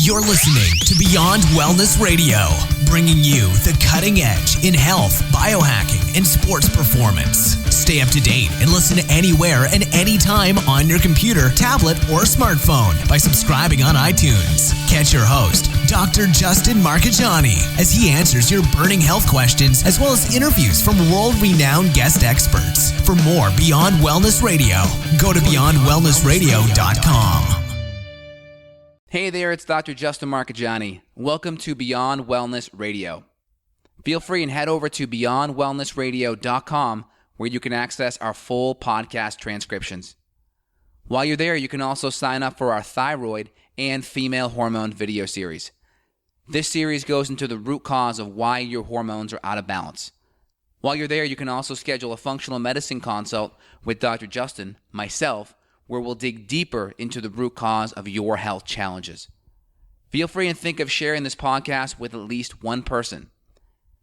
You're listening to Beyond Wellness Radio, bringing you the cutting edge in health, biohacking, and sports performance. Stay up to date and listen anywhere and anytime on your computer, tablet, or smartphone by subscribing on iTunes. Catch your host, Dr. Justin Marchegiani, as he answers your burning health questions as well as interviews from world-renowned guest experts. For more Beyond Wellness Radio, go to beyondwellnessradio.com. Hey there, it's Dr. Justin Marchegiani. Welcome to Beyond Wellness Radio. Feel free and head over to beyondwellnessradio.com where you can access our full podcast transcriptions. While you're there, you can also sign up for our thyroid and female hormone video series. This series goes into the root cause of why your hormones are out of balance. While you're there, you can also schedule a functional medicine consult with Dr. Justin, myself, where we'll dig deeper into the root cause of your health challenges. Feel free and think of sharing this podcast with at least one person.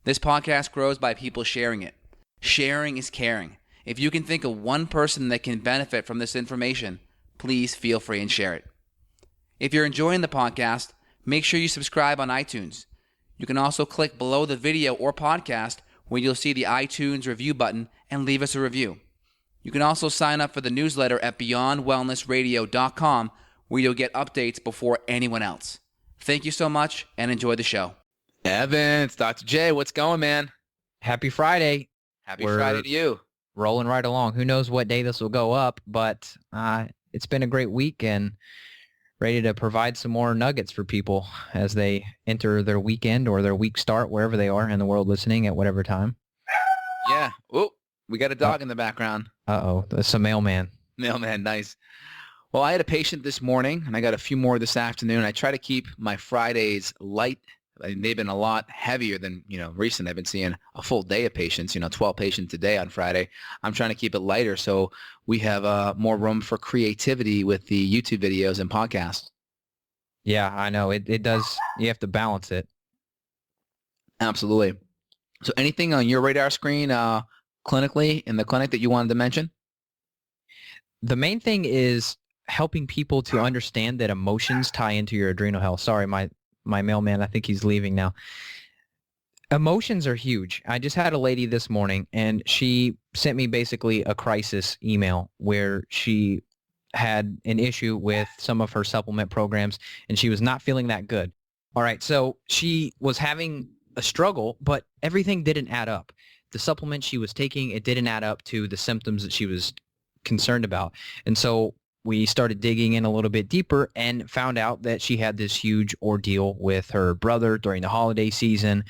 This podcast grows by people sharing it. Sharing is caring. If you can think of one person that can benefit from this information, please feel free and share it. If you're enjoying the podcast, make sure you subscribe on iTunes. You can also click below the video or podcast where you'll see the iTunes review button and leave us a review. You can also sign up for the newsletter at beyondwellnessradio.com where you'll get updates before anyone else. Thank you so much and enjoy the show. Evan, it's Dr. J. What's going, man? Happy Friday. Happy Friday to you. Rolling right along. Who knows what day this will go up, but it's been a great week and ready to provide some more nuggets for people as they enter their weekend or their week start, wherever they are in the world listening at whatever time. Yeah. Oh, we got a dog in the background. Uh-oh. That's a mailman. Mailman, nice. Well, I had a patient this morning, and I got a few more this afternoon. I try to keep my Fridays light. They've been a lot heavier than, recent. I've been seeing a full day of patients, 12 patients a day on Friday. I'm trying to keep it lighter so we have more room for creativity with the YouTube videos and podcasts. Yeah, I know. It does. You have to balance it. Absolutely. So anything on your radar screen clinically in the clinic that you wanted to mention? The main thing is helping people to understand that emotions tie into your adrenal health. Sorry, my mailman, I think he's leaving now. Emotions are huge. I just had a lady this morning, and she sent me basically a crisis email where she had an issue with some of her supplement programs, and she was not feeling that good. All right, so she was having a struggle, but everything didn't add up. The supplement she was taking, it didn't add up to the symptoms that she was concerned about. And so we started digging in a little bit deeper and found out that she had this huge ordeal with her brother during the holiday season,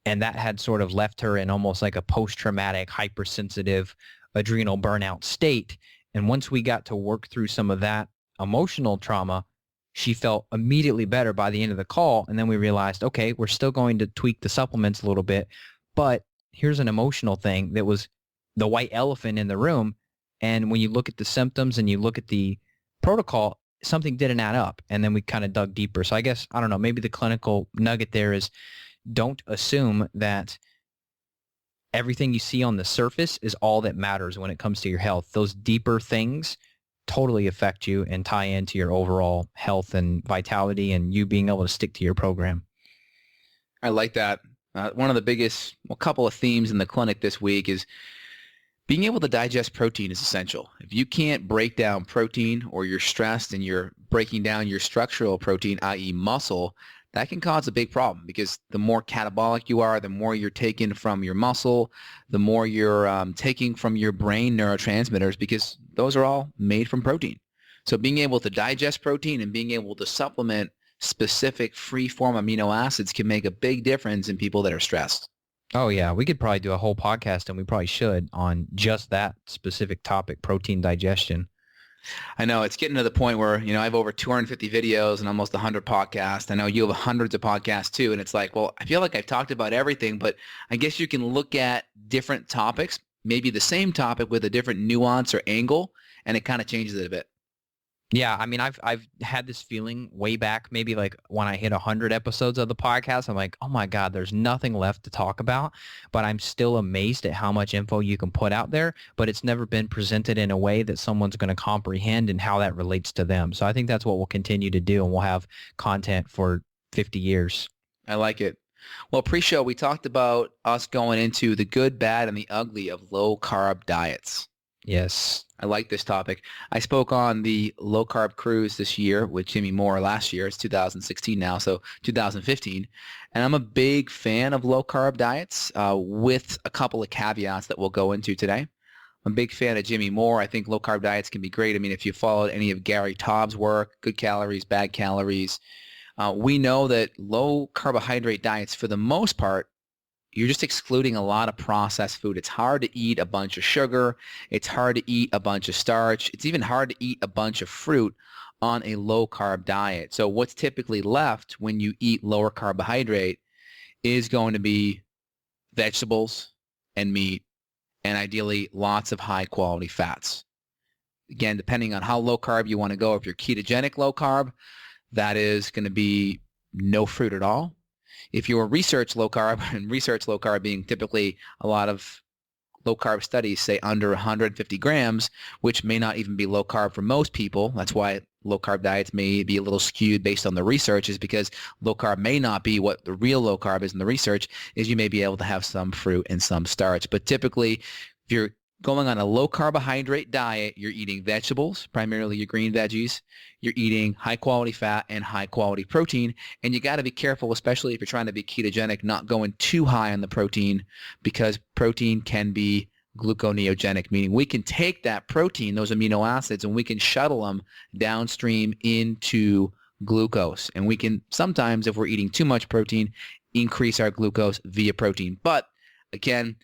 and that had sort of left her in almost like a post-traumatic, hypersensitive adrenal burnout state. And once we got to work through some of that emotional trauma, she felt immediately better by the end of the call. And then we realized, okay, we're still going to tweak the supplements a little bit, but here's an emotional thing that was the white elephant in the room. And when you look at the symptoms and you look at the protocol, something didn't add up. And then we kind of dug deeper. So I guess, I don't know, maybe the clinical nugget there is don't assume that everything you see on the surface is all that matters when it comes to your health. Those deeper things totally affect you and tie into your overall health and vitality and you being able to stick to your program. I like that. One of the biggest, couple of themes in the clinic this week is being able to digest protein is essential. If you can't break down protein or you're stressed and you're breaking down your structural protein, i.e. muscle, that can cause a big problem because the more catabolic you are, the more you're taking from your muscle, the more you're taking from your brain neurotransmitters because those are all made from protein. So being able to digest protein and being able to supplement specific free-form amino acids can make a big difference in people that are stressed. Oh, yeah. We could probably do a whole podcast, and we probably should, on just that specific topic, protein digestion. I know. It's getting to the point where, I have over 250 videos and almost 100 podcasts. I know you have hundreds of podcasts, too. And it's like, well, I feel like I've talked about everything, but I guess you can look at different topics, maybe the same topic with a different nuance or angle, and it kind of changes it a bit. Yeah, I mean, I've had this feeling way back, maybe like when I hit 100 episodes of the podcast. I'm like, oh my God, there's nothing left to talk about. But I'm still amazed at how much info you can put out there, but it's never been presented in a way that someone's going to comprehend and how that relates to them. So I think that's what we'll continue to do, and we'll have content for 50 years. I like it. Well, pre-show, we talked about us going into the good, bad, and the ugly of low-carb diets. Yes. I like this topic. I spoke on the low-carb cruise this year with Jimmy Moore last year. It's 2016 now, so 2015. And I'm a big fan of low-carb diets with a couple of caveats that we'll go into today. I'm a big fan of Jimmy Moore. I think low-carb diets can be great. I mean, if you followed any of Gary Taub's work, good calories, bad calories, we know that low carbohydrate diets, for the most part, you're just excluding a lot of processed food. It's hard to eat a bunch of sugar. It's hard to eat a bunch of starch. It's even hard to eat a bunch of fruit on a low-carb diet. So what's typically left when you eat lower carbohydrate is going to be vegetables and meat, and ideally lots of high-quality fats. Again, depending on how low-carb you want to go, if you're ketogenic low-carb, that is going to be no fruit at all. If you're research low carb, and research low carb being typically a lot of low carb studies say under 150 grams, which may not even be low carb for most people. That's why low carb diets may be a little skewed based on the research, is because low carb may not be what the real low carb is in the research, is you may be able to have some fruit and some starch. But typically, if you're going on a low carbohydrate diet, you're eating vegetables, primarily your green veggies. You're eating high quality fat and high quality protein. And you got to be careful, especially if you're trying to be ketogenic, not going too high on the protein, because protein can be gluconeogenic, meaning we can take that protein, those amino acids, and we can shuttle them downstream into glucose. And we can sometimes, if we're eating too much protein, increase our glucose via protein. But again,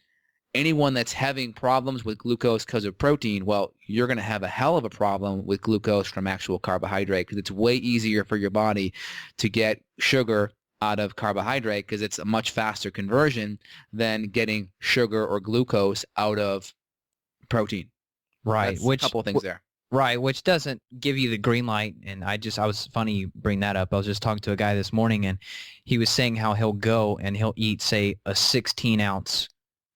anyone that's having problems with glucose because of protein, well, you're going to have a hell of a problem with glucose from actual carbohydrate, because it's way easier for your body to get sugar out of carbohydrate, because it's a much faster conversion than getting sugar or glucose out of protein. Right. That's a couple of things there. Right, which doesn't give you the green light. And I was funny you bring that up. I was just talking to a guy this morning, and he was saying how he'll go and he'll eat, say, a 16-ounce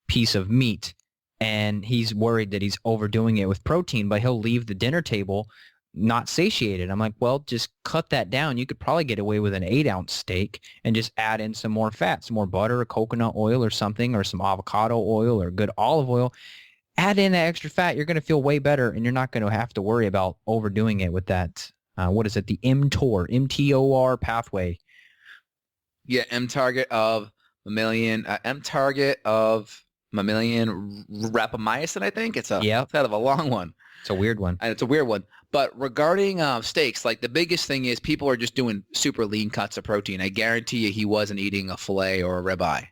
piece of meat, and he's worried that he's overdoing it with protein, but he'll leave the dinner table not satiated. I'm like, well, just cut that down. You could probably get away with an 8-ounce steak and just add in some more fat, some more butter or coconut oil or something, or some avocado oil or good olive oil. Add in that extra fat. You're going to feel way better, and you're not going to have to worry about overdoing it with that, the mTOR pathway. Yeah, M-target of mammalian rapamycin, I think. It's kind of a long one. It's a weird one. And it's a weird one. But regarding steaks, like the biggest thing is people are just doing super lean cuts of protein. I guarantee you he wasn't eating a filet or a ribeye.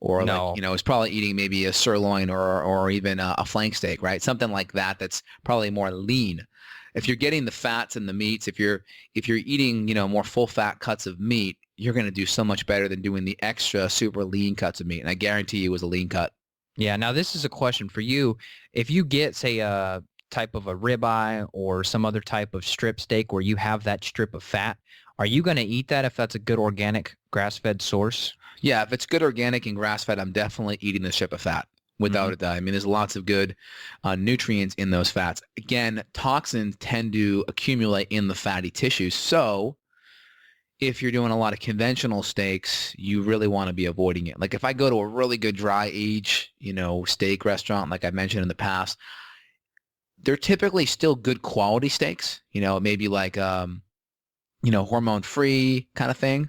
Or no. He's probably eating maybe a sirloin or even a flank steak, right? Something like that that's probably more lean. If you're getting the fats and the meats, if you're eating, more full fat cuts of meat, you're going to do so much better than doing the extra super lean cuts of meat. And I guarantee you it was a lean cut. Yeah. Now, this is a question for you. If you get, say, a type of a ribeye or some other type of strip steak where you have that strip of fat, are you going to eat that if that's a good organic grass-fed source? Yeah, if it's good organic and grass-fed, I'm definitely eating the strip of fat without a doubt. I mean, there's lots of good nutrients in those fats. Again, toxins tend to accumulate in the fatty tissues. So if you're doing a lot of conventional steaks, you really want to be avoiding it. Like if I go to a really good dry age, steak restaurant, like I mentioned in the past, they're typically still good quality steaks, maybe like, hormone-free kind of thing,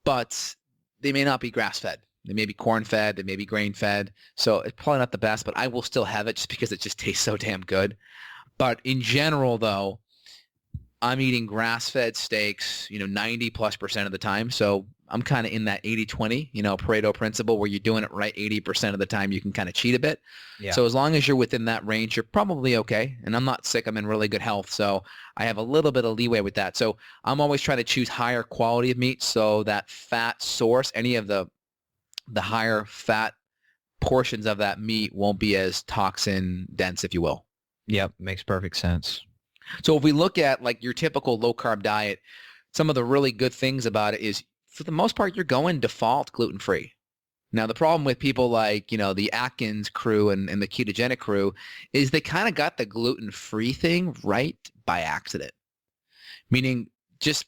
but they may not be grass-fed. They may be corn-fed. They may be grain-fed. So it's probably not the best, but I will still have it just because it just tastes so damn good. But in general, though, I'm eating grass-fed steaks, 90+% of the time. So I'm kind of in that 80-20, Pareto principle, where you're doing it right 80% of the time. You can kind of cheat a bit. Yeah. So as long as you're within that range, you're probably okay. And I'm not sick. I'm in really good health. So I have a little bit of leeway with that. So I'm always trying to choose higher quality of meat, so that fat source, any of the higher fat portions of that meat won't be as toxin dense, if you will. Yep. Makes perfect sense. So if we look at like your typical low carb diet, some of the really good things about it is for the most part, you're going default gluten-free. Now, the problem with people like, the Atkins crew and the ketogenic crew is they kind of got the gluten-free thing right by accident, meaning just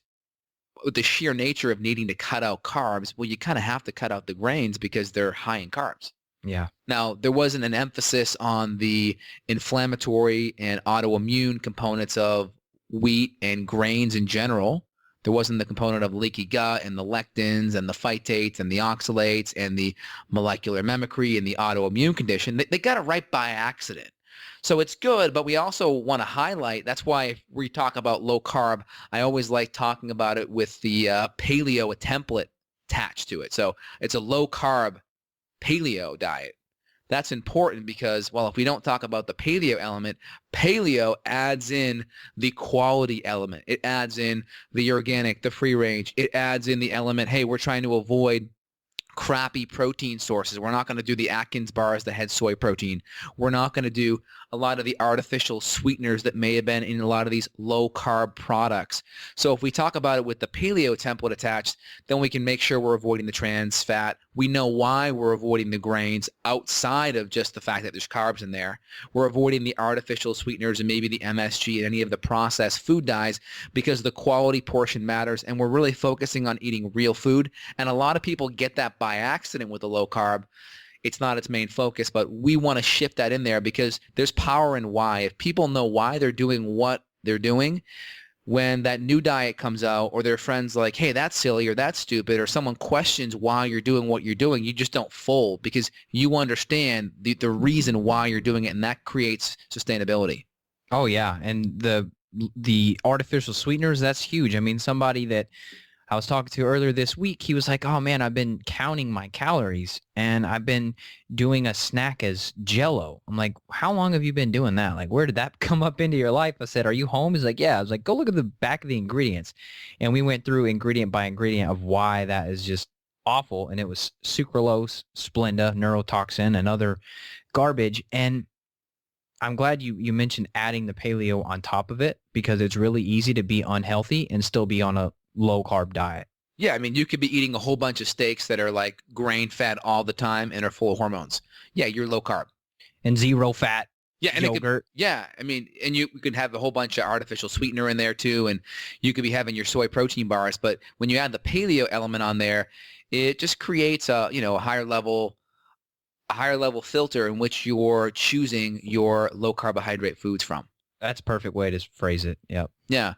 with the sheer nature of needing to cut out carbs, well, you kind of have to cut out the grains because they're high in carbs. Yeah. Now, there wasn't an emphasis on the inflammatory and autoimmune components of wheat and grains in general. There wasn't the component of leaky gut and the lectins and the phytates and the oxalates and the molecular mimicry and the autoimmune condition. They got it right by accident. So it's good, but we also want to highlight, that's why if we talk about low carb, I always like talking about it with the paleo, a template attached to it. So it's a low carb paleo diet. That's important because, well, if we don't talk about the paleo element, paleo adds in the quality element. It adds in the organic, the free range. It adds in the element, hey, we're trying to avoid crappy protein sources. We're not going to do the Atkins bars that had soy protein. We're not going to do a lot of the artificial sweeteners that may have been in a lot of these low carb products. So if we talk about it with the paleo template attached, then we can make sure we're avoiding the trans fat. We know why we're avoiding the grains outside of just the fact that there's carbs in there. We're avoiding the artificial sweeteners and maybe the MSG and any of the processed food dyes because the quality portion matters, and we're really focusing on eating real food. And a lot of people get that by accident with the low carb. It's not its main focus, but we want to shift that in there because there's power in why. If people know why they're doing what they're doing, when that new diet comes out or their friends like, hey, that's silly or that's stupid, or someone questions why you're doing what you're doing, you just don't fold because you understand the reason why you're doing it, and that creates sustainability. Oh, yeah. And the artificial sweeteners, that's huge. I mean, somebody that I was talking to earlier this week, he was like, oh, man, I've been counting my calories and I've been doing a snack as Jell-O. I'm like, how long have you been doing that? Like, where did that come up into your life? I said, are you home? He's like, yeah. I was like, go look at the back of the ingredients. And we went through ingredient by ingredient of why that is just awful. And it was sucralose, Splenda, neurotoxin, and other garbage. And I'm glad you mentioned adding the paleo on top of it because it's really easy to be unhealthy and still be on a low carb diet. Yeah, I mean, you could be eating a whole bunch of steaks that are like grain fed all the time and are full of hormones. Yeah, you're low carb. And zero fat. Yeah, and yogurt. I mean, and you could have a whole bunch of artificial sweetener in there too, and you could be having your soy protein bars. But when you add the paleo element on there, it just creates a higher level filter in which you're choosing your low carbohydrate foods from. That's a perfect way to phrase it. Yep. Yeah.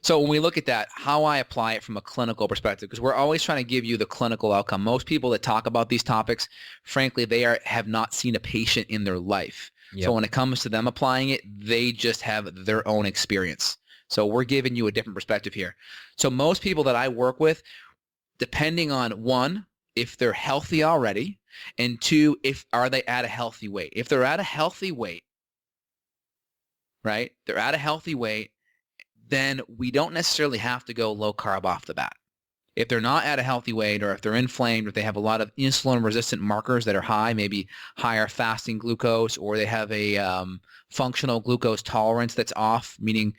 So when we look at that, how I apply it from a clinical perspective, because we're always trying to give you the clinical outcome. Most people that talk about these topics, frankly, have not seen a patient in their life. Yep. So when it comes to them applying it, they just have their own experience. So we're giving you a different perspective here. So most people that I work with, depending on one, if they're healthy already, and two, are they at a healthy weight? If they're at a healthy weight, right? They're at a healthy weight, then we don't necessarily have to go low carb off the bat. If they're not at a healthy weight, or if they're inflamed, or if they have a lot of insulin resistant markers that are high, maybe higher fasting glucose, or they have a functional glucose tolerance that's off, meaning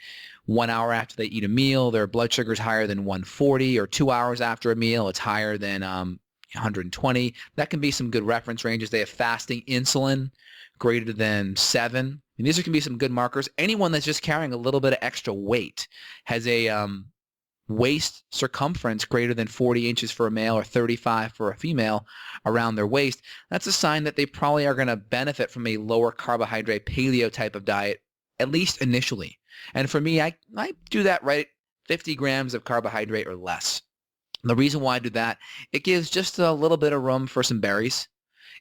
1 hour after they eat a meal, their blood sugar is higher than 140, or 2 hours after a meal, it's higher than 120. That can be some good reference ranges. They have fasting insulin greater than 7. And these can be some good markers. Anyone that's just carrying a little bit of extra weight has a waist circumference greater than 40 inches for a male or 35 for a female around their waist. That's a sign that they probably are going to benefit from a lower carbohydrate paleo type of diet, at least initially. And for me, I do that right at 50 grams of carbohydrate or less. And the reason why I do that, it gives just a little bit of room for some berries.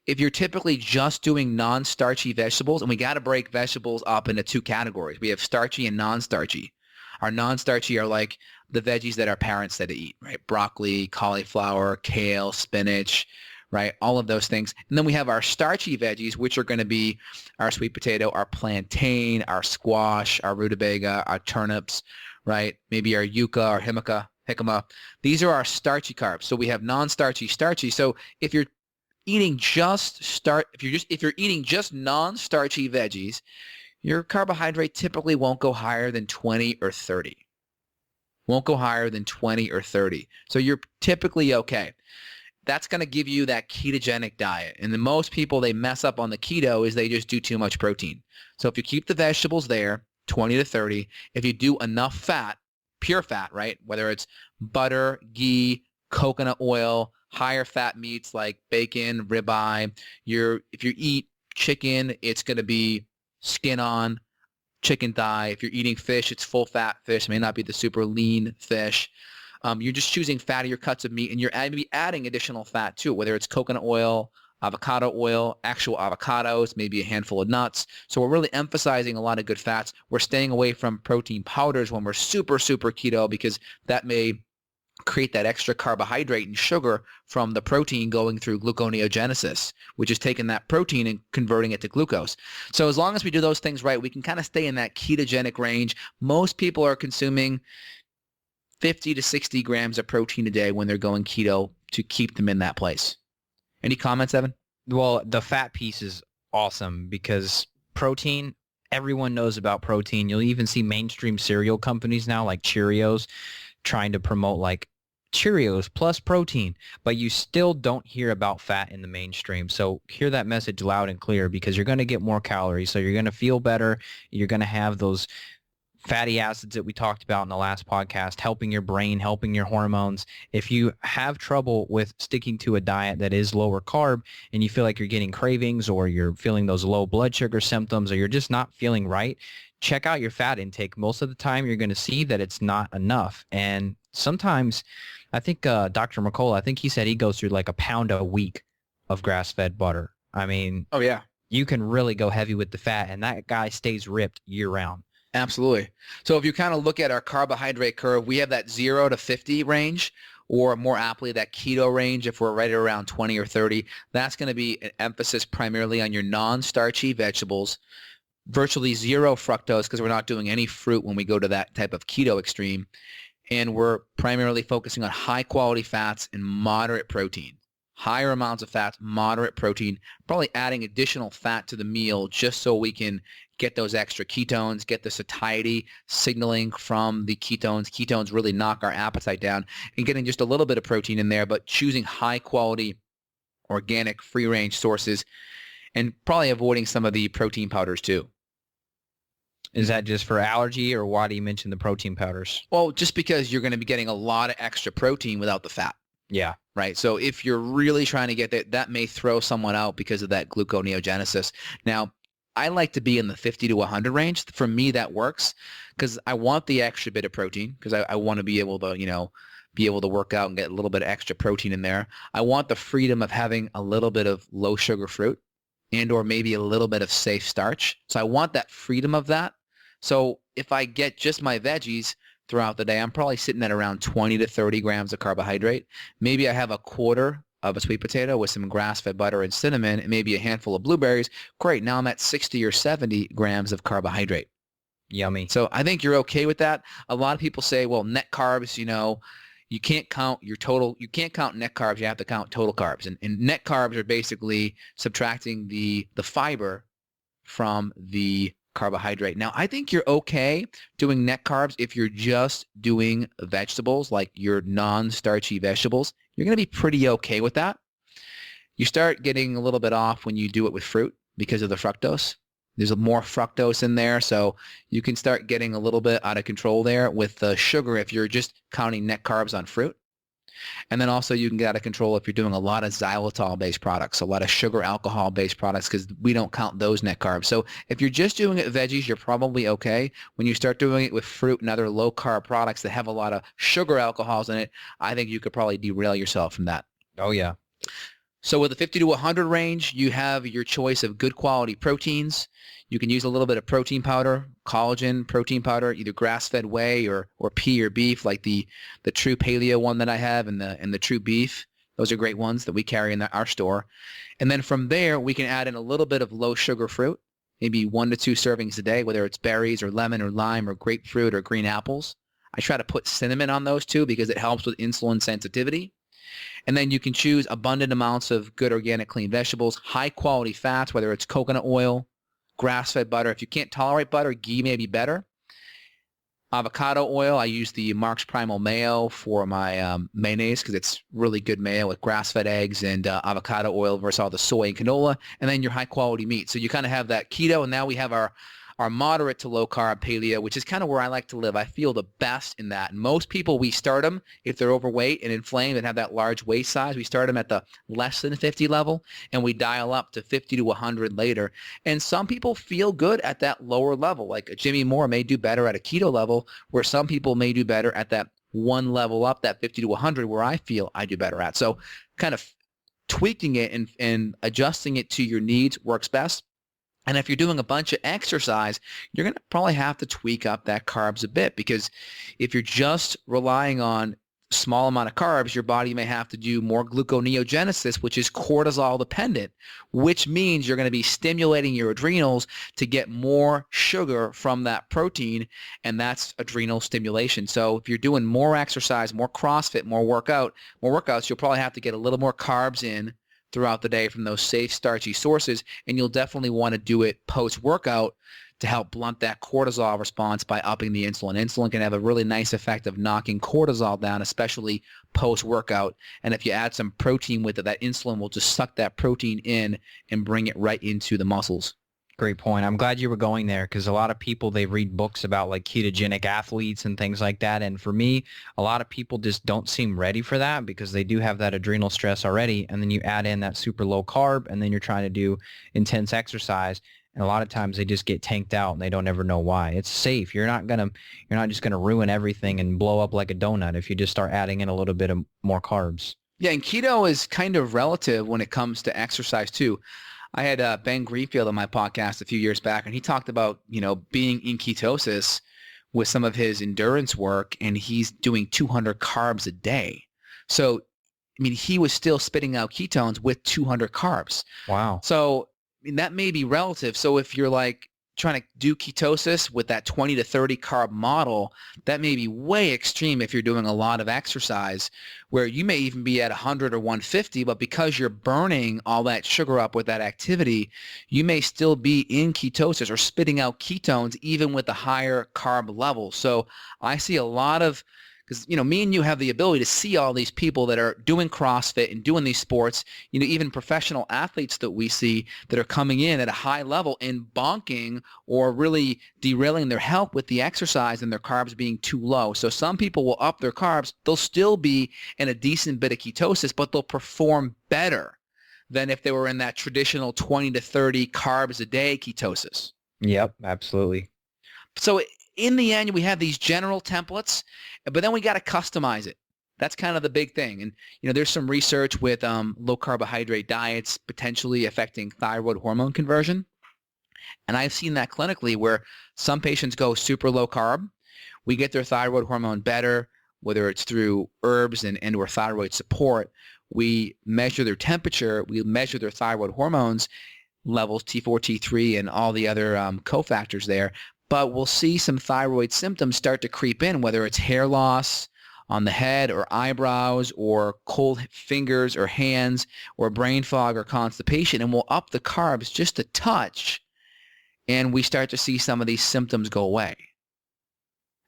If you're typically just doing non-starchy vegetables, and we got to break vegetables up into two categories. We have starchy and non-starchy. Our non-starchy are like the veggies that our parents said to eat, right? Broccoli, cauliflower, kale, spinach, right? All of those things. And then we have our starchy veggies, which are going to be our sweet potato, our plantain, our squash, our rutabaga, our turnips, right? Maybe our yucca or jicama. These are our starchy carbs. So we have non-starchy, starchy. So if you're eating just non-starchy veggies, your carbohydrate typically won't go higher than 20 or 30. Won't go higher than 20 or 30. So you're typically okay. That's going to give you that ketogenic diet. And then most people, they mess up on the keto is they just do too much protein. So if you keep the vegetables there, 20 to 30, if you do enough fat, pure fat, right? Whether it's butter, ghee, coconut oil, higher fat meats like bacon, ribeye. If you eat chicken, it's going to be skin on, chicken thigh. If you're eating fish, it's full fat fish. It may not be the super lean fish. You're just choosing fattier cuts of meat, and you're maybe adding additional fat too, whether it's coconut oil, avocado oil, actual avocados, maybe a handful of nuts. So we're really emphasizing a lot of good fats. We're staying away from protein powders when we're super, super keto because that may create that extra carbohydrate and sugar from the protein going through gluconeogenesis, which is taking that protein and converting it to glucose. So as long as we do those things right, we can kind of stay in that ketogenic range. Most people are consuming 50 to 60 grams of protein a day when they're going keto to keep them in that place. Any comments, Evan? Well, the fat piece is awesome because protein, everyone knows about protein. You'll even see mainstream cereal companies now like Cheerios trying to promote like Cheerios plus protein, but you still don't hear about fat in the mainstream. So hear that message loud and clear because you're going to get more calories. So you're going to feel better. You're going to have those fatty acids that we talked about in the last podcast, helping your brain, helping your hormones. If you have trouble with sticking to a diet that is lower carb and you feel like you're getting cravings or you're feeling those low blood sugar symptoms or you're just not feeling right, check out your fat intake. Most of the time you're going to see that it's not enough. And sometimes I think Dr. McCullough, I think he said he goes through like a pound a week of grass-fed butter. I mean, oh yeah, you can really go heavy with the fat and that guy stays ripped year round. Absolutely. So if you kind of look at our carbohydrate curve, we have that 0 to 50 range, or more aptly that keto range if we're right around 20 or 30. That's going to be an emphasis primarily on your non-starchy vegetables, virtually zero fructose because we're not doing any fruit when we go to that type of keto extreme. And we're primarily focusing on high quality fats and moderate protein. Higher amounts of fats, moderate protein, probably adding additional fat to the meal just so we can get those extra ketones, get the satiety signaling from the ketones. Ketones really knock our appetite down, and getting just a little bit of protein in there, but choosing high quality, organic, free range sources, and probably avoiding some of the protein powders too. Is that just for allergy, or why do you mention the protein powders? Well, just because you're going to be getting a lot of extra protein without the fat. Yeah. Right. So if you're really trying to get that, that may throw someone out because of that gluconeogenesis. Now, I like to be in the 50 to 100 range. For me, that works because I want the extra bit of protein because I want to be able to, be able to work out and get a little bit of extra protein in there. I want the freedom of having a little bit of low sugar fruit and or maybe a little bit of safe starch. So I want that freedom of that. So if I get just my veggies throughout the day, I'm probably sitting at around 20 to 30 grams of carbohydrate. Maybe I have a quarter of a sweet potato with some grass-fed butter and cinnamon and maybe a handful of blueberries. Great. Now I'm at 60 or 70 grams of carbohydrate. Yummy. So I think you're okay with that. A lot of people say, well, net carbs, you can't count your total. You can't count net carbs. You have to count total carbs. And net carbs are basically subtracting the fiber from the carbohydrate. Now, I think you're okay doing net carbs if you're just doing vegetables, like your non-starchy vegetables. You're going to be pretty okay with that. You start getting a little bit off when you do it with fruit because of the fructose. There's more fructose in there, so you can start getting a little bit out of control there with the sugar if you're just counting net carbs on fruit. And then also you can get out of control if you're doing a lot of xylitol-based products, a lot of sugar alcohol-based products, because we don't count those net carbs. So if you're just doing it with veggies, you're probably okay. When you start doing it with fruit and other low-carb products that have a lot of sugar alcohols in it, I think you could probably derail yourself from that. Oh, yeah. So with the 50 to 100 range, you have your choice of good quality proteins. You can use a little bit of protein powder, collagen protein powder, either grass-fed whey or pea or beef, like the True Paleo one that I have and the True Beef. Those are great ones that we carry in our store. And then from there, we can add in a little bit of low sugar fruit, maybe 1 to 2 servings a day, whether it's berries or lemon or lime or grapefruit or green apples. I try to put cinnamon on those too because it helps with insulin sensitivity. And then you can choose abundant amounts of good organic clean vegetables, high quality fats, whether it's coconut oil, grass-fed butter. If you can't tolerate butter, ghee may be better. Avocado oil, I use the Mark's Primal Mayo for my mayonnaise because it's really good mayo with grass-fed eggs and avocado oil versus all the soy and canola, and then your high-quality meat. So you kind of have that keto, and now we have our moderate to low-carb paleo, which is kind of where I like to live. I feel the best in that. And most people, we start them, if they're overweight and inflamed and have that large waist size, we start them at the less than 50 level, and we dial up to 50 to 100 later. And some people feel good at that lower level. Like Jimmy Moore may do better at a keto level, where some people may do better at that one level up, that 50 to 100, where I feel I do better at. So kind of tweaking it and adjusting it to your needs works best. And if you're doing a bunch of exercise, you're going to probably have to tweak up that carbs a bit, because if you're just relying on a small amount of carbs, your body may have to do more gluconeogenesis, which is cortisol dependent, which means you're going to be stimulating your adrenals to get more sugar from that protein, and that's adrenal stimulation. So if you're doing more exercise, more CrossFit, more workouts, you'll probably have to get a little more carbs in throughout the day from those safe starchy sources, and you'll definitely want to do it post-workout to help blunt that cortisol response by upping the insulin. Insulin can have a really nice effect of knocking cortisol down, especially post-workout. And if you add some protein with it, that insulin will just suck that protein in and bring it right into the muscles. Great point. I'm glad you were going there, because a lot of people, they read books about like ketogenic athletes and things like that. And for me, a lot of people just don't seem ready for that, because they do have that adrenal stress already. And then you add in that super low carb, and then you're trying to do intense exercise. And a lot of times they just get tanked out and they don't ever know why. It's safe. You're not just going to ruin everything and blow up like a donut if you just start adding in a little bit of more carbs. Yeah, and keto is kind of relative when it comes to exercise too. I had Ben Greenfield on my podcast a few years back, and he talked about, being in ketosis with some of his endurance work, and he's doing 200 carbs a day. So, he was still spitting out ketones with 200 carbs. Wow. So, that may be relative. So if you're like trying to do ketosis with that 20 to 30 carb model, that may be way extreme if you're doing a lot of exercise, where you may even be at 100 or 150, but because you're burning all that sugar up with that activity, you may still be in ketosis or spitting out ketones even with the higher carb level. So I see a lot of, because, me and you have the ability to see all these people that are doing CrossFit and doing these sports, even professional athletes that we see that are coming in at a high level and bonking or really derailing their health with the exercise and their carbs being too low. So some people will up their carbs. They'll still be in a decent bit of ketosis, but they'll perform better than if they were in that traditional 20 to 30 carbs a day ketosis. Yep, absolutely. So in the end, we have these general templates, but then we got to customize it. That's kind of the big thing. And, there's some research with low carbohydrate diets potentially affecting thyroid hormone conversion. And I've seen that clinically, where some patients go super low carb. We get their thyroid hormone better, whether it's through herbs and or thyroid support. We measure their temperature. We measure their thyroid hormones levels, T4, T3, and all the other cofactors there. But we'll see some thyroid symptoms start to creep in, whether it's hair loss on the head or eyebrows or cold fingers or hands or brain fog or constipation, and we'll up the carbs just a touch, and we start to see some of these symptoms go away.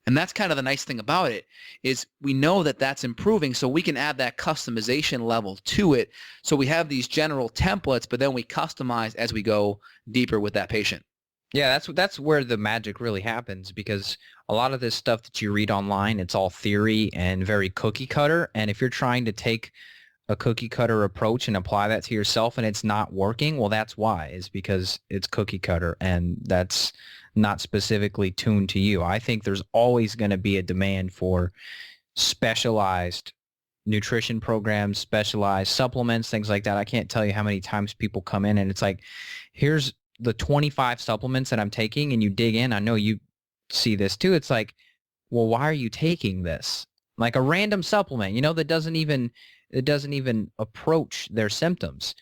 And that's kind of the nice thing about it, is we know that that's improving, so we can add that customization level to it. So we have these general templates, but then we customize as we go deeper with that patient. Yeah, that's where the magic really happens, because a lot of this stuff that you read online, it's all theory and very cookie cutter. And if you're trying to take a cookie cutter approach and apply that to yourself and it's not working, well, that's why. It's because it's cookie cutter and that's not specifically tuned to you. I think there's always going to be a demand for specialized nutrition programs, specialized supplements, things like that. I can't tell you how many times people come in and it's like, here's the 25 supplements that I'm taking, and you dig in. I know you see this too. It's like, well, why are you taking this? Like a random supplement, that doesn't even approach their symptoms.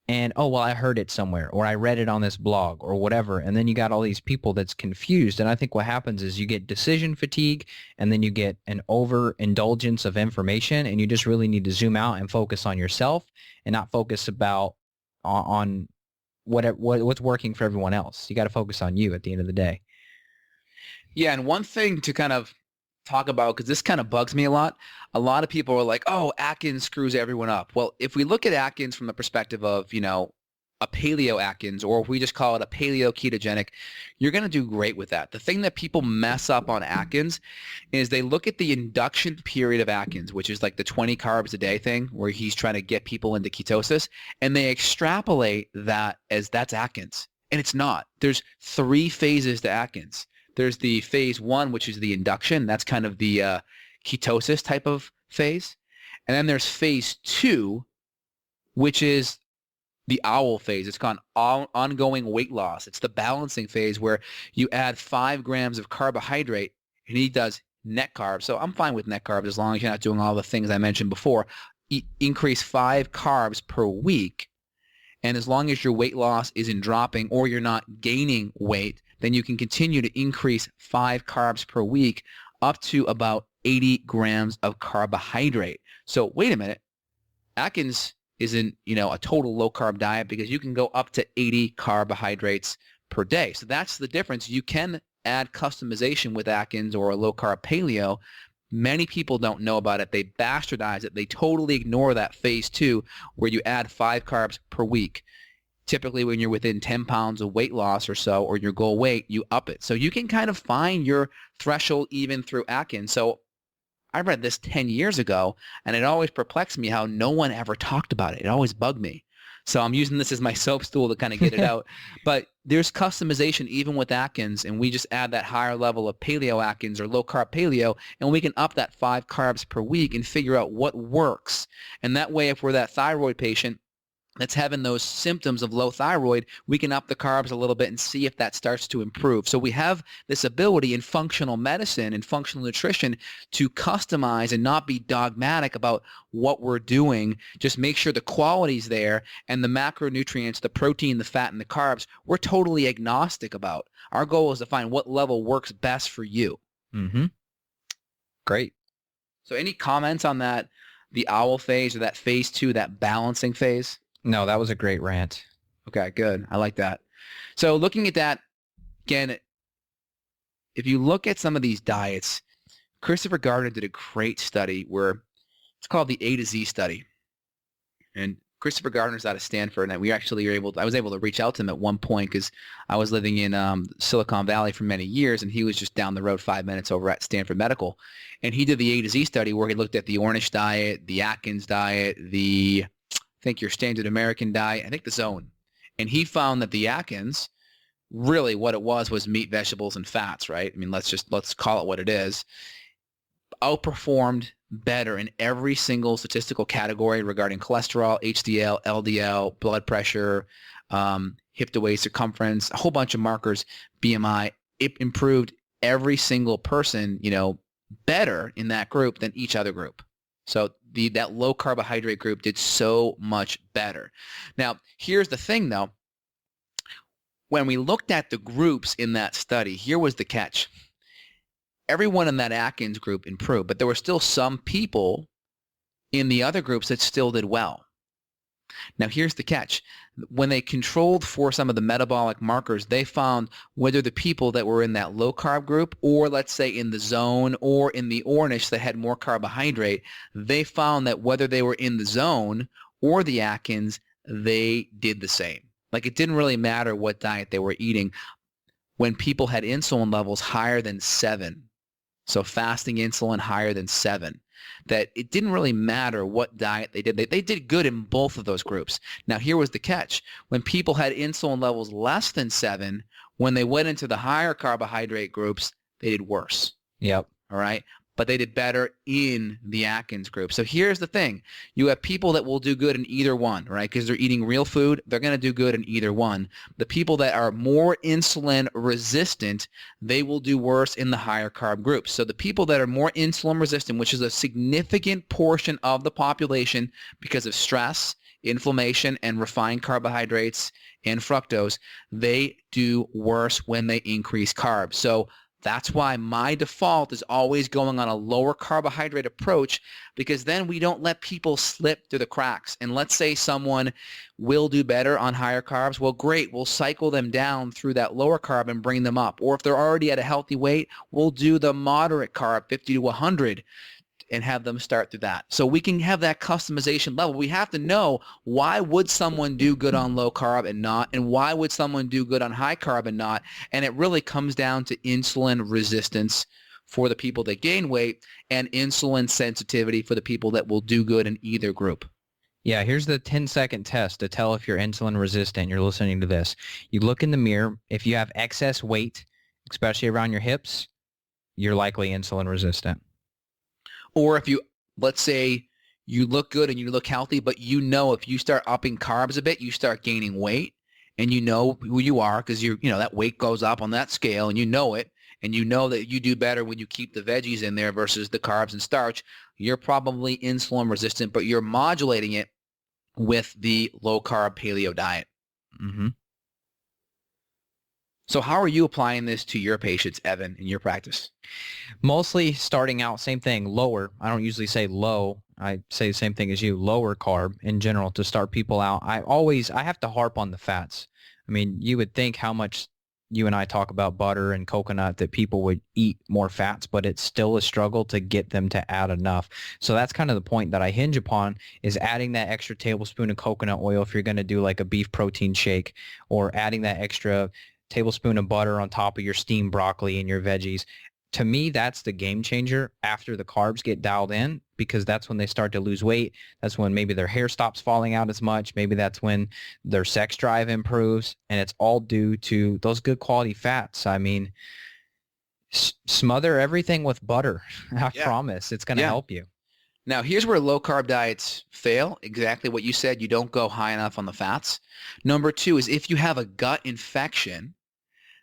And, oh, well, I heard it somewhere, or I read it on this blog or whatever. And then you got all these people that's confused. And I think what happens is you get decision fatigue, and then you get an overindulgence of information, and you just really need to zoom out and focus on yourself and not focus on what's working for everyone else. You got to focus on you at the end of the day. Yeah, and one thing to kind of talk about, because this kind of bugs me a lot of people are like, oh, Atkins screws everyone up. Well, if we look at Atkins from the perspective of, a paleo Atkins, or if we just call it a paleo ketogenic, you're going to do great with that. The thing that people mess up on Atkins is they look at the induction period of Atkins, which is like the 20 carbs a day thing, where he's trying to get people into ketosis, and they extrapolate that as that's Atkins. And it's not. There's 3 phases to Atkins. There's the phase 1, which is the induction. That's kind of the ketosis type of phase. And then there's phase 2, which is the owl phase. It's called ongoing weight loss. It's the balancing phase where you add 5 grams of carbohydrate, and he does net carbs. So I'm fine with net carbs as long as you're not doing all the things I mentioned before. Increase 5 carbs per week. And as long as your weight loss isn't dropping or you're not gaining weight, then you can continue to increase 5 carbs per week up to about 80 grams of carbohydrate. So wait a minute. Atkins isn't, a total low-carb diet, because you can go up to 80 carbohydrates per day. So that's the difference. You can add customization with Atkins or a low-carb paleo. Many people don't know about it. They bastardize it. They totally ignore that phase 2 where you add 5 carbs per week. Typically when you're within 10 pounds of weight loss or so, or your goal weight, you up it. So you can kind of find your threshold even through Atkins. So I read this 10 years ago, and it always perplexed me how no one ever talked about it. It always bugged me. So I'm using this as my soap stool to kind of get it out. But there's customization even with Atkins, and we just add that higher level of paleo Atkins or low-carb paleo, and we can up that 5 carbs per week and figure out what works. And that way, if we're that thyroid patient that's having those symptoms of low thyroid, we can up the carbs a little bit and see if that starts to improve. So we have this ability in functional medicine and functional nutrition to customize and not be dogmatic about what we're doing. Just make sure the quality's there, and the macronutrients, the protein, the fat, and the carbs, we're totally agnostic about. Our goal is to find what level works best for you. Mm-hmm. Great. So any comments on that, the owl phase or that phase 2, that balancing phase? No, that was a great rant. Okay, good. I like that. So looking at that, again, if you look at some of these diets, Christopher Gardner did a great study where it's called the A to Z study. And Christopher Gardner's out of Stanford, and I was able to reach out to him at one point because I was living in Silicon Valley for many years, and he was just down the road 5 minutes over at Stanford Medical. And he did the A to Z study where he looked at the Ornish diet, the Atkins diet, I think your standard American diet, I think the Zone. And he found that the Atkins, really what it was meat, vegetables, and fats, right? I mean, let's call it what it is. Outperformed better in every single statistical category regarding cholesterol, HDL, LDL, blood pressure, hip to waist circumference, a whole bunch of markers, BMI. It improved every single person, better in that group than each other group. So that low carbohydrate group did so much better. Now, here's the thing though. When we looked at the groups in that study, here was the catch. Everyone in that Atkins group improved, but there were still some people in the other groups that still did well. Now, here's the catch. When they controlled for some of the metabolic markers, they found whether the people that were in that low-carb group, or let's say in the Zone or in the Ornish that had more carbohydrate, they found that whether they were in the Zone or the Atkins, they did the same. Like, it didn't really matter what diet they were eating. When people had insulin levels higher than 7, so fasting insulin higher than 7, that it didn't really matter what diet they did. They did good in both of those groups. Now, here was the catch. When people had insulin levels less than 7, when they went into the higher carbohydrate groups, they did worse. Yep. All right? But they did better in the Atkins group. So here's the thing. You have people that will do good in either one, right? Because they're eating real food. They're going to do good in either one. The people that are more insulin resistant, they will do worse in the higher carb groups. So the people that are more insulin resistant, which is a significant portion of the population because of stress, inflammation, and refined carbohydrates and fructose, they do worse when they increase carbs. So That's why my default is always going on a lower carbohydrate approach, because then we don't let people slip through the cracks. And let's say someone will do better on higher carbs. Well, great. We'll cycle them down through that lower carb and bring them up. Or if they're already at a healthy weight, we'll do the moderate carb, 50 to 100, and have them start through that. So we can have that customization level. We have to know, why would someone do good on low carb and not, and why would someone do good on high carb and not? And it really comes down to insulin resistance for the people that gain weight and insulin sensitivity for the people that will do good in either group. Yeah, here's the 10-second test to tell if you're insulin resistant. You're listening to this. You look in the mirror. If you have excess weight, especially around your hips, you're likely insulin resistant. Or if you, let's say you look good and you look healthy, but you know if you start upping carbs a bit, you start gaining weight, and you know who you are because that weight goes up on that scale, and you know it, and you know that you do better when you keep the veggies in there versus the carbs and starch. You're probably insulin resistant, but you're modulating it with the low carb paleo diet. Mm-hmm. So how are you applying this to your patients, Evan, in your practice? Mostly starting out, same thing, lower. I don't usually say low. I say the same thing as you, lower carb in general to start people out. I have to harp on the fats. I mean, you would think how much you and I talk about butter and coconut that people would eat more fats, but it's still a struggle to get them to add enough. So that's kind of the point that I hinge upon, is adding that extra tablespoon of coconut oil if you're going to do like a beef protein shake, or adding that extra tablespoon of butter on top of your steamed broccoli and your veggies. To me, that's the game changer after the carbs get dialed in, because that's when they start to lose weight. That's when maybe their hair stops falling out as much. Maybe that's when their sex drive improves, and it's all due to those good quality fats. I mean, smother everything with butter. I promise it's going to help you. Now, here's where low-carb diets fail. Exactly what you said. You don't go high enough on the fats. Number two is if you have a gut infection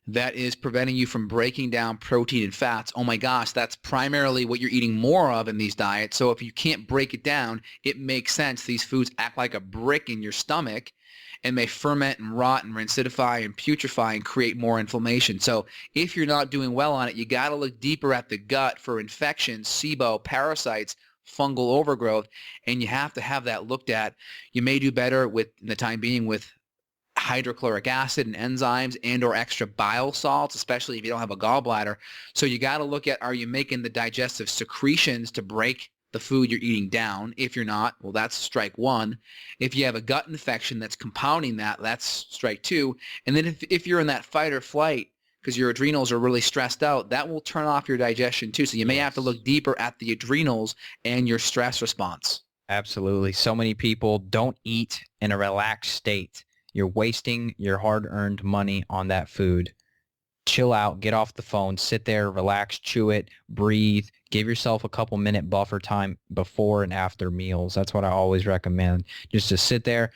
that is preventing you from breaking down protein and fats, oh my gosh, that's primarily what you're eating more of in these diets. So if you can't break it down, it makes sense. These foods act like a brick in your stomach and may ferment and rot and rancidify and putrefy and create more inflammation. So if you're not doing well on it, you got to look deeper at the gut for infections, SIBO, parasites, fungal overgrowth, and you have to have that looked at. You may do better in the time being with hydrochloric acid and enzymes and or extra bile salts, especially if you don't have a gallbladder. So you got to look at, are you making the digestive secretions to break the food you're eating down? If you're not, well, that's strike one. If you have a gut infection that's compounding that, that's strike two. And then if you're in that fight or flight because your adrenals are really stressed out, that will turn off your digestion too. So you may have to look deeper at the adrenals and your stress response. Absolutely. So many people don't eat in a relaxed state. You're wasting your hard-earned money on that food. Chill out, get off the phone, sit there, relax, chew it, breathe, give yourself a couple minute buffer time before and after meals. That's what I always recommend. Just to sit there,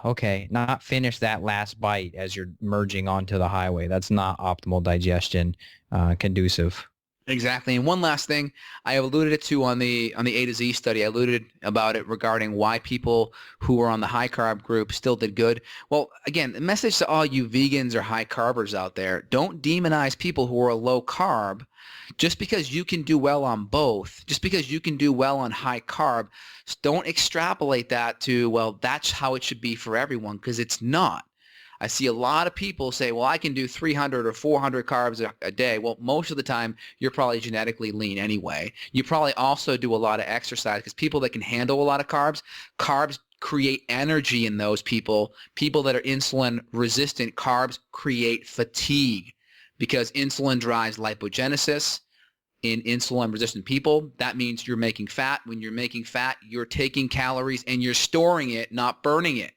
okay, not finish that last bite as you're merging onto the highway. That's not optimal digestion conducive. Exactly. And one last thing, I alluded it to on the A to Z study. I alluded about it regarding why people who were on the high carb group still did good. Well, again, the message to all you vegans or high carbers out there, don't demonize people who are low carb. Just because you can do well on both, just because you can do well on high carb, don't extrapolate that to, well, that's how it should be for everyone, because it's not. I see a lot of people say, well, I can do 300 or 400 carbs a day. Well, most of the time, you're probably genetically lean anyway. You probably also do a lot of exercise, because people that can handle a lot of carbs create energy in those people. People that are insulin resistant, carbs create fatigue, because insulin drives lipogenesis in insulin resistant people. That means you're making fat. When you're making fat, you're taking calories and you're storing it, not burning it.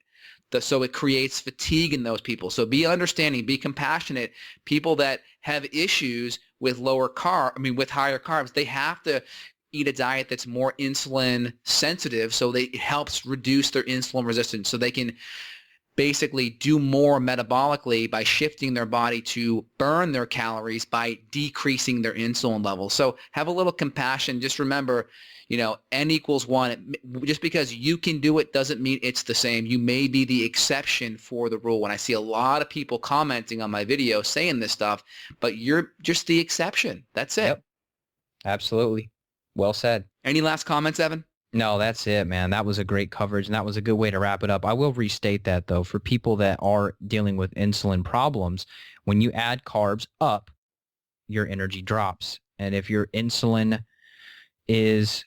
So it creates fatigue in those people. So be understanding, be compassionate. People that have issues with with higher carbs, they have to eat a diet that's more insulin sensitive, so it helps reduce their insulin resistance, so they can basically do more metabolically by shifting their body to burn their calories by decreasing their insulin levels. So have a little compassion. Just remember, N equals 1. Just because you can do it doesn't mean it's the same. You may be the exception for the rule. And I see a lot of people commenting on my video saying this stuff, but you're just the exception. That's it. Yep. Absolutely. Well said. Any last comments, Evan? No, that's it, man. That was a great coverage, and that was a good way to wrap it up. I will restate that, though, for people that are dealing with insulin problems, when you add carbs up, your energy drops. And if your insulin is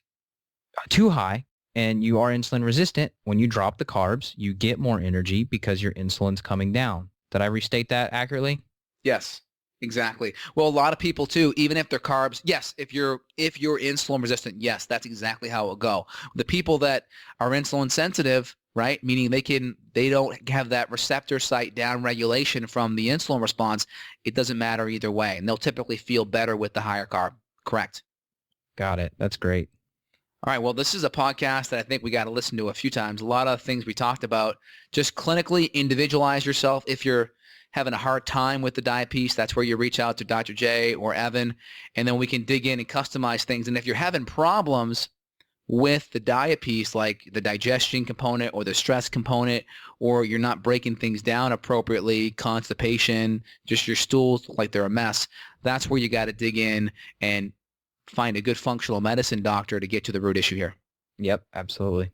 too high and you are insulin resistant, when you drop the carbs, you get more energy because your insulin's coming down. Did I restate that accurately? Yes. Exactly. Well, a lot of people too, even if they're carbs, yes, if you're insulin resistant, yes, that's exactly how it will go. The people that are insulin sensitive, right, meaning they don't have that receptor site down regulation from the insulin response, it doesn't matter either way. And they'll typically feel better with the higher carb. Correct. Got it. That's great. All right. Well, this is a podcast that I think we got to listen to a few times. A lot of things we talked about. Just clinically individualize yourself. If you're having a hard time with the diet piece, that's where you reach out to Dr. J or Evan, and then we can dig in and customize things. And if you're having problems with the diet piece, like the digestion component or the stress component, or you're not breaking things down appropriately, constipation, just your stools like they're a mess, that's where you got to dig in and find a good functional medicine doctor to get to the root issue here. Yep, absolutely.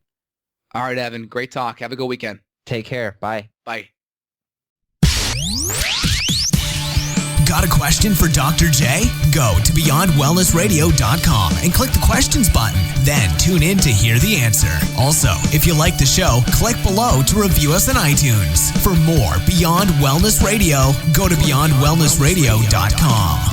All right, Evan, great talk. Have a good weekend. Take care. Bye. Bye. Got a question for Dr. J? Go to beyondwellnessradio.com and click the questions button. Then tune in to hear the answer. Also, if you like the show, click below to review us on iTunes. For more Beyond Wellness Radio, go to beyondwellnessradio.com.